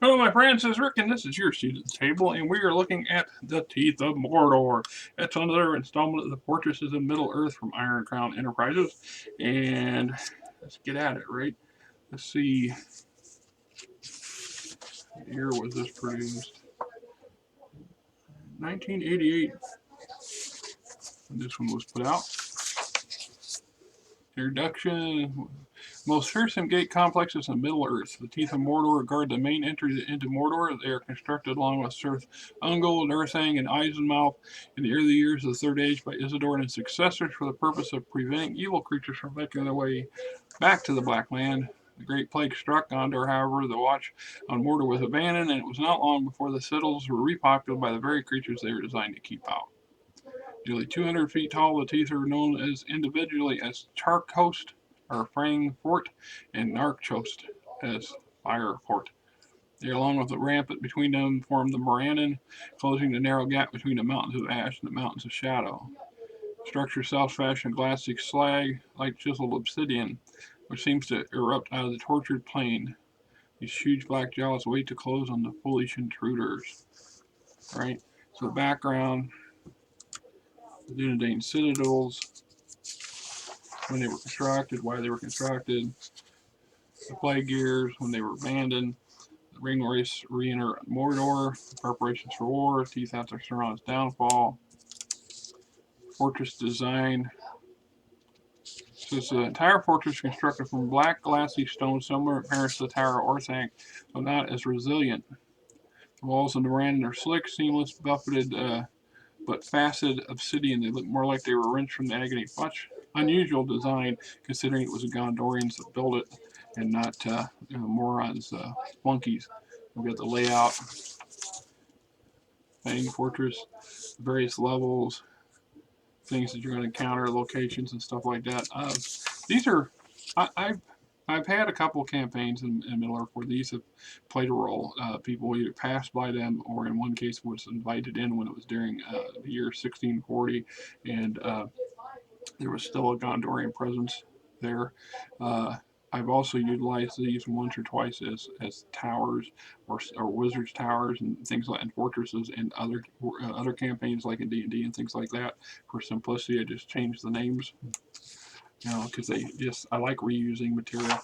Hello, my friends. This is Rick, and this is your seat at the table, and we are looking at the Teeth of Mordor. It's another installment of the Fortresses of Middle Earth from Iron Crown Enterprises, and let's get at it, right? Let's see. What year was this produced? 1988. When this one was put out. Introduction. Most fearsome gate complexes in Middle-earth. The Teeth of Mordor guard the main entry into Mordor. They are constructed along with Sir Ungol, Nursang, and Eisenmouth in the early years of the Third Age by Isildur and his successors for the purpose of preventing evil creatures from making their way back to the Black Land. The Great Plague struck Gondor, however, the watch on Mordor was abandoned, and it was not long before the citadels were repopulated by the very creatures they were designed to keep out. Nearly 200 feet tall, the teeth are known as individually as Charcoast or Frang Fort and Narchost as Fire Fort. They, along with the rampart between them, form the Morannon, closing the narrow gap between the mountains of ash and the mountains of shadow. Structure self-fashioned glassy slag like chiseled obsidian, which seems to erupt out of the tortured plain. These huge black jaws wait to close on the foolish intruders. Right? So the background, the Dunedain citadels, when they were constructed, why they were constructed, the plague years, when they were abandoned, the ring race re-enter Mordor, preparations for war, teeth after Sauron's downfall, fortress design. So it's the entire fortress constructed from black glassy stone, similar in appearance to the Tower of Orthanc, but not as resilient. The walls of the Morannon are slick, seamless, buffeted, but faceted obsidian. They look more like they were wrenched from the agony. Much unusual design, considering it was the Gondorians that built it and not morons, flunkies. We've got the layout, Fang Fortress, various levels, things that you're going to encounter, locations and stuff like that. These are, I've had a couple of campaigns in Middle Earth where these have played a role. People either passed by them or in one case was invited in when it was during the year 1640 and there was still a Gondorian presence there. Uh, I've also utilized these once or twice as towers or wizards towers and things like and fortresses and other campaigns like in D&D and things like that. For simplicity, I just changed the names, because I like reusing material.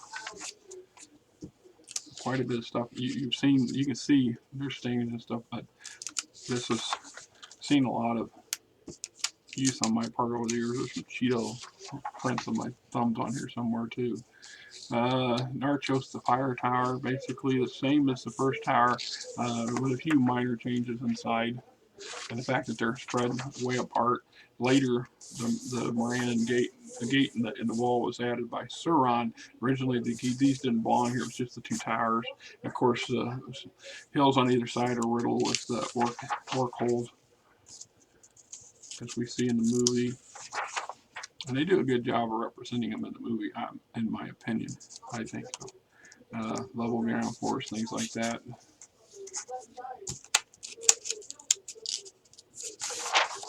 Quite a bit of stuff you can see there's stains and stuff, but this has seen a lot of use on my part over the years. There's some Cheeto prints of my thumbs on here somewhere too. Narchos, the fire tower, basically the same as the first tower, with a few minor changes inside, and the fact that they're spread way apart. Later, the Morannon gate, the gate in the wall was added by Sauron. Originally, these didn't belong here; it was just the two towers. And of course, the hills on either side are riddled with the orc holes, as we see in the movie. And they do a good job of representing them in the movie, in my opinion. I think so. Level ground force, things like that.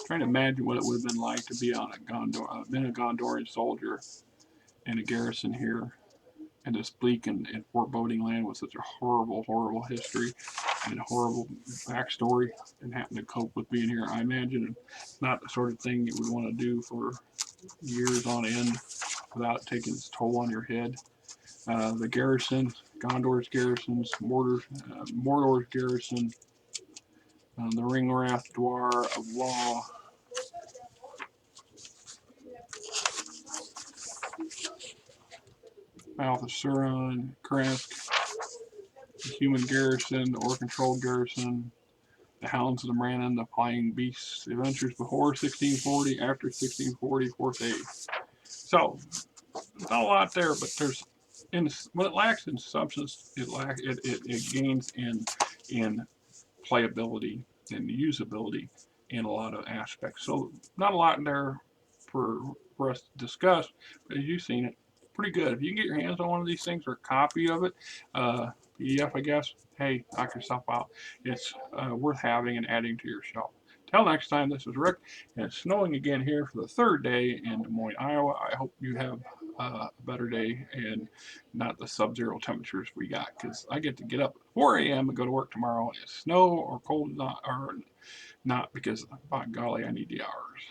Trying to imagine what it would have been like to be on been a Gondorian soldier in a garrison here in this bleak and foreboding land with such a horrible, horrible history and a horrible backstory, and having to cope with being here. I imagine it's not the sort of thing you would want to do for years on end without taking its toll on your head. The garrison, Gondor's garrisons, Mordor's garrison, the Ringwrath Dwar of Law, Mouth of Sauron, Kresk, the Human Garrison, the Orc and Troll Garrison, the Hounds of the Morannon, the Flying Beasts, the Adventures before 1640, after 1640, Fourth Age. So, not a lot there, but there's when it lacks in substance, it gains in playability and usability in a lot of aspects. So not a lot there for us to discuss, but as you've seen it, pretty good. If you can get your hands on one of these things or a copy of it, PDF, I guess, hey, knock yourself out. It's worth having and adding to your shelf. Till next time, this is Rick, and it's snowing again here for the third day in Des Moines, Iowa. I hope you have a better day and not the sub-zero temperatures we got. Because I get to get up at 4 a.m. and go to work tomorrow, and it's snow or cold or not, because by golly, I need the hours.